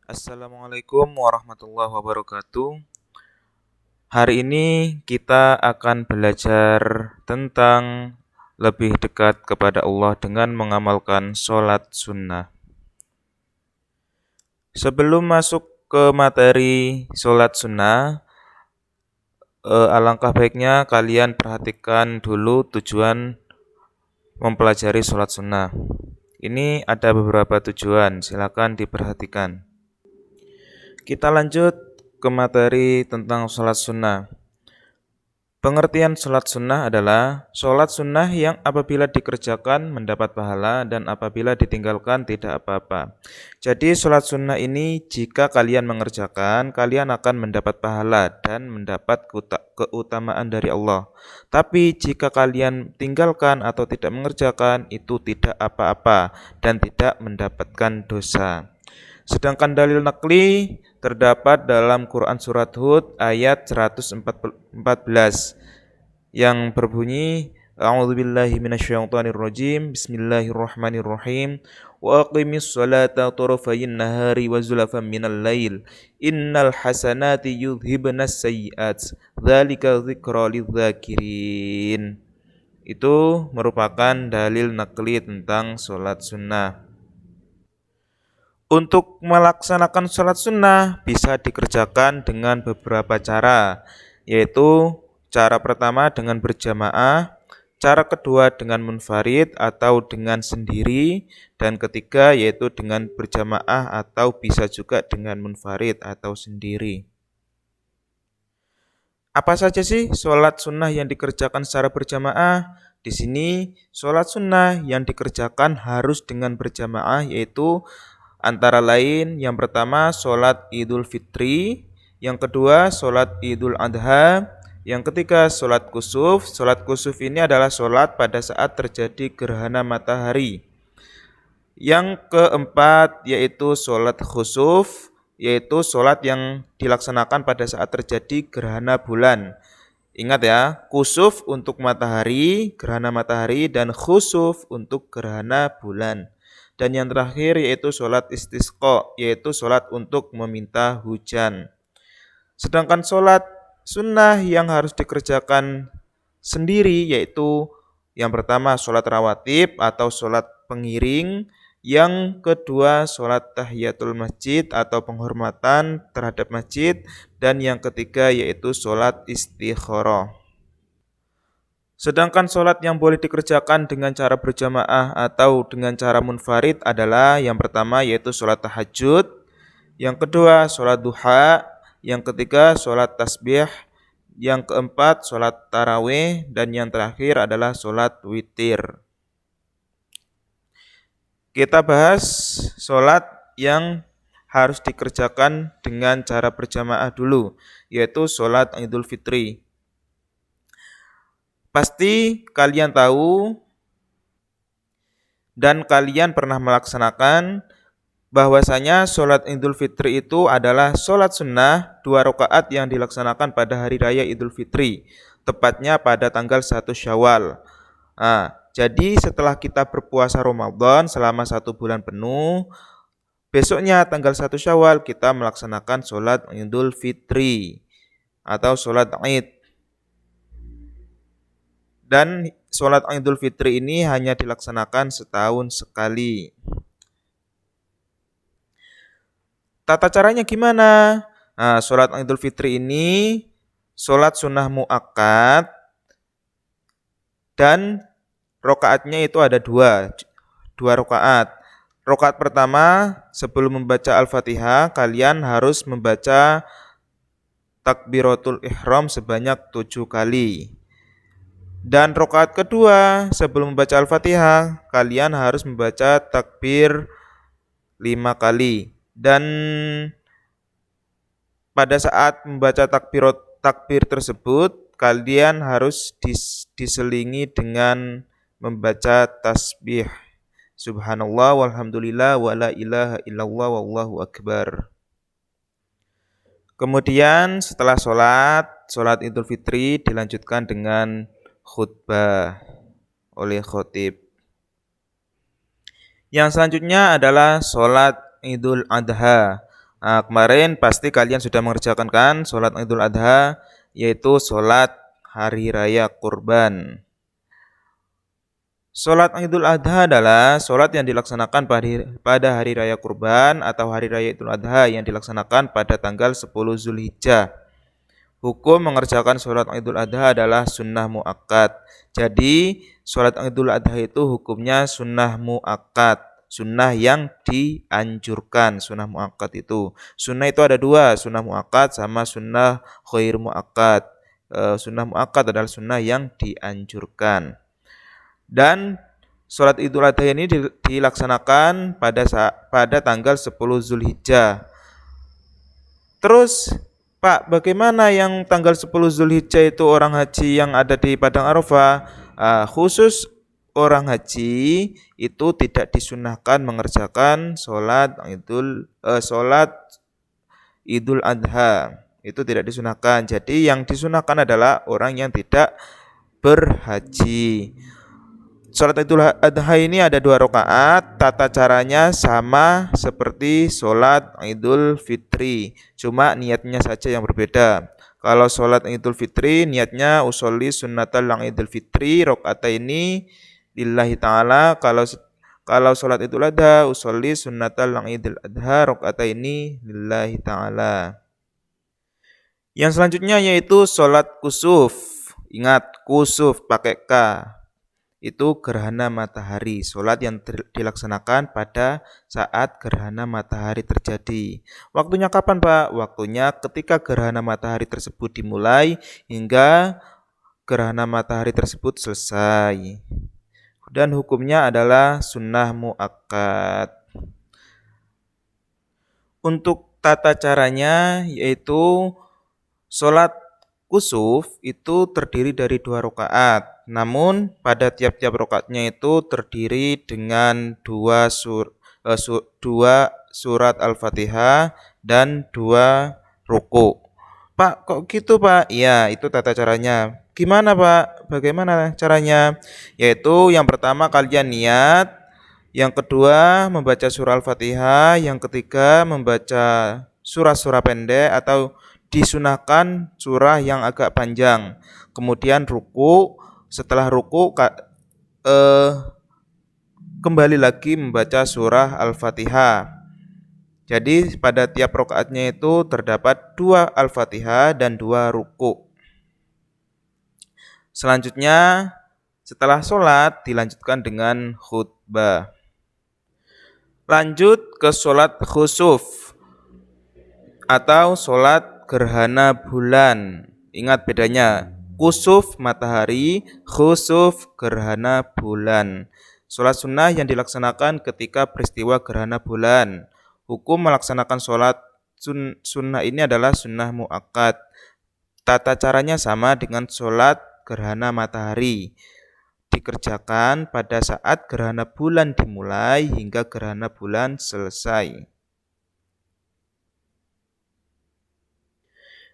Assalamualaikum warahmatullahi wabarakatuh. Hari ini kita akan belajar tentang lebih dekat kepada Allah dengan mengamalkan sholat sunnah. Sebelum masuk ke materi sholat sunnah, alangkah baiknya kalian perhatikan dulu tujuan mempelajari sholat sunnah. Ini ada beberapa tujuan, silakan diperhatikan. Kita lanjut ke materi tentang sholat sunnah. Pengertian sholat sunnah adalah sholat sunnah yang apabila dikerjakan mendapat pahala dan apabila ditinggalkan tidak apa-apa. Jadi sholat sunnah ini jika kalian mengerjakan, kalian akan mendapat pahala dan mendapat keutamaan dari Allah. Tapi jika kalian tinggalkan atau tidak mengerjakan, itu tidak apa-apa dan tidak mendapatkan dosa. Sedangkan dalil nakli terdapat dalam Quran Surat Hud ayat 114 yang berbunyi A'udzubillahi minasyaitonirrajim Bismillahirrahmanirrahim Wa aqimis salata tarafayin nahari wa zulafan minal lail Innal hasanati yudhibnas sayyiat Dzalika dzikra lidzakirin. Itu merupakan dalil nakli tentang sholat sunnah. Untuk melaksanakan sholat sunnah bisa dikerjakan dengan beberapa cara, yaitu cara pertama dengan berjamaah, cara kedua dengan munfarid atau dengan sendiri, dan ketiga yaitu dengan berjamaah atau bisa juga dengan munfarid atau sendiri. Apa saja sih sholat sunnah yang dikerjakan secara berjamaah? Di sini sholat sunnah yang dikerjakan harus dengan berjamaah yaitu antara lain yang pertama sholat Idul Fitri, yang kedua sholat Idul Adha, yang ketiga sholat kusuf. Sholat kusuf ini adalah sholat pada saat terjadi gerhana matahari. Yang keempat yaitu sholat khusuf, yaitu sholat yang dilaksanakan pada saat terjadi gerhana bulan. Ingat ya, kusuf untuk matahari, gerhana matahari, dan khusuf untuk gerhana bulan. Dan yang terakhir yaitu sholat istisqa, yaitu sholat untuk meminta hujan. Sedangkan sholat sunnah yang harus dikerjakan sendiri yaitu yang pertama sholat rawatib atau sholat pengiring, yang kedua sholat tahiyatul masjid atau penghormatan terhadap masjid, dan yang ketiga yaitu sholat istikharah. Sedangkan sholat yang boleh dikerjakan dengan cara berjamaah atau dengan cara munfarid adalah yang pertama yaitu sholat tahajud, yang kedua sholat duha, yang ketiga sholat tasbih, yang keempat sholat tarawih, dan yang terakhir adalah sholat witir. Kita bahas sholat yang harus dikerjakan dengan cara berjamaah dulu, yaitu sholat Idul Fitri. Pasti kalian tahu dan kalian pernah melaksanakan bahwasanya sholat Idul Fitri itu adalah sholat sunnah 2 rakaat yang dilaksanakan pada hari raya Idul Fitri, tepatnya pada tanggal 1 Syawal. Jadi setelah kita berpuasa Ramadan selama 1 bulan penuh, besoknya tanggal 1 Syawal kita melaksanakan sholat Idul Fitri atau sholat Id. Dan sholat Idul Fitri ini hanya dilaksanakan setahun sekali. Tata caranya gimana? Sholat Idul Fitri ini sholat sunnah muakkad dan rokaatnya itu ada dua rokaat. Rokaat pertama sebelum membaca Al-Fatihah kalian harus membaca takbiratul ihram sebanyak 7 kali. Dan rakaat kedua sebelum membaca Al-Fatihah kalian harus membaca takbir 5 kali. Dan pada saat membaca takbir tersebut kalian harus diselingi dengan membaca tasbih. Subhanallah walhamdulillah wala ilaha illallah wallahu akbar. Kemudian setelah sholat Idul Fitri dilanjutkan dengan khutbah oleh khotib. Yang selanjutnya adalah sholat Idul Adha Nah, kemarin pasti kalian sudah mengerjakan kan sholat Idul Adha, yaitu sholat hari raya kurban. Sholat Idul Adha adalah sholat yang dilaksanakan pada hari raya kurban atau hari raya Idul Adha yang dilaksanakan pada tanggal 10 Zulhijjah. Hukum mengerjakan sholat Idul Adha adalah sunnah mu'akkad. Jadi, sholat Idul Adha itu hukumnya sunnah mu'akkad. Sunnah yang dianjurkan, sunnah mu'akkad itu. Sunnah itu ada dua, sunnah mu'akkad sama sunnah khair mu'akkad. Sunnah mu'akkad adalah sunnah yang dianjurkan. Dan sholat Idul Adha ini dilaksanakan pada tanggal 10 Zulhijjah. Terus, Pak, bagaimana yang tanggal 10 Zulhijjah itu orang haji yang ada di Padang Arafah? Khusus orang haji itu tidak disunahkan mengerjakan sholat Idul Adha. Itu tidak disunahkan. Jadi yang disunahkan adalah orang yang tidak berhaji. Sholat Idul Adha ini ada 2 rakaat, tata caranya sama seperti sholat Idul Fitri, cuma niatnya saja yang berbeda. Kalau sholat Idul Fitri niatnya usolli sunnatal Idul Fitri ini lillahi ta'ala. Kalau sholat Idul Adha usolli sunnatal Idul Adha ini lillahi ta'ala. Yang selanjutnya yaitu sholat kusuf. Ingat, kusuf pakai K. Itu gerhana matahari, sholat yang dilaksanakan pada saat gerhana matahari terjadi. Waktunya kapan, Pak? Waktunya ketika gerhana matahari tersebut dimulai hingga gerhana matahari tersebut selesai. Dan hukumnya adalah sunnah mu'akkad. Untuk tata caranya yaitu sholat kusuf itu terdiri dari 2 rakaat. Namun pada tiap-tiap rakaatnya itu terdiri dengan 2 surat Al-Fatihah dan 2 ruku. Pak, kok gitu, Pak? Iya, itu tata caranya. Gimana, Pak? Bagaimana caranya? Yaitu yang pertama kalian niat, yang kedua membaca surah Al-Fatihah, yang ketiga membaca surah-surah pendek atau disunahkan surah yang agak panjang. Kemudian ruku, setelah ruku kembali lagi membaca surah Al-Fatihah. Jadi pada tiap rakaatnya itu terdapat 2 Al-Fatihah dan 2 ruku. Selanjutnya setelah sholat dilanjutkan dengan khutbah. Lanjut ke sholat khusuf atau sholat gerhana bulan. Ingat bedanya, kusuf matahari, khusuf gerhana bulan. Sholat sunnah yang dilaksanakan ketika peristiwa gerhana bulan. Hukum melaksanakan sholat sunnah ini adalah sunnah mu'akkad. Tata caranya sama dengan sholat gerhana matahari. Dikerjakan pada saat gerhana bulan dimulai hingga gerhana bulan selesai.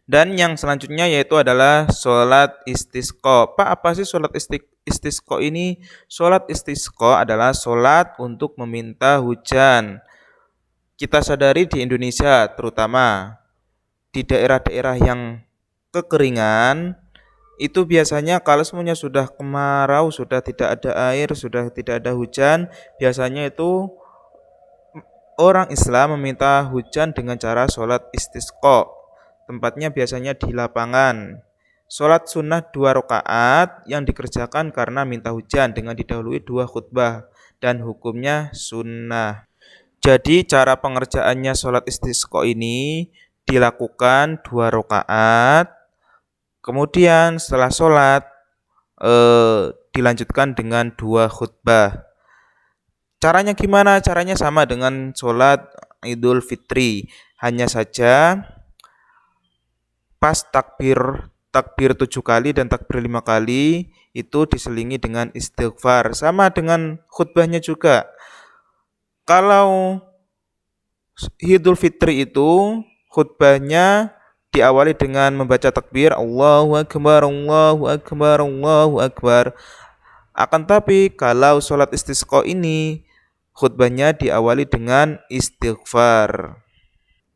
Dan yang selanjutnya yaitu adalah sholat istisqa. Pak, apa sih sholat istisqa ini? Sholat istisqa adalah sholat untuk meminta hujan. Kita sadari di Indonesia, terutama di daerah-daerah yang kekeringan, itu biasanya kalau semuanya sudah kemarau, sudah tidak ada air, sudah tidak ada hujan, biasanya itu orang Islam meminta hujan dengan cara sholat istisqa. Tempatnya biasanya di lapangan. Sholat sunnah 2 rakaat yang dikerjakan karena minta hujan dengan didahului 2 khutbah dan hukumnya sunnah. Jadi cara pengerjaannya sholat istisqa ini dilakukan 2 rakaat. Kemudian setelah sholat dilanjutkan dengan 2 khutbah. Caranya gimana? Caranya sama dengan sholat Idul Fitri. Hanya saja pas takbir 7 kali dan takbir 5 kali itu diselingi dengan istighfar. Sama dengan khutbahnya juga. Kalau Idul Fitri itu khutbahnya diawali dengan membaca takbir Allahu Akbar, Allahu Akbar, Allahu Akbar. Akan tapi kalau sholat istisqa ini khutbahnya diawali dengan istighfar.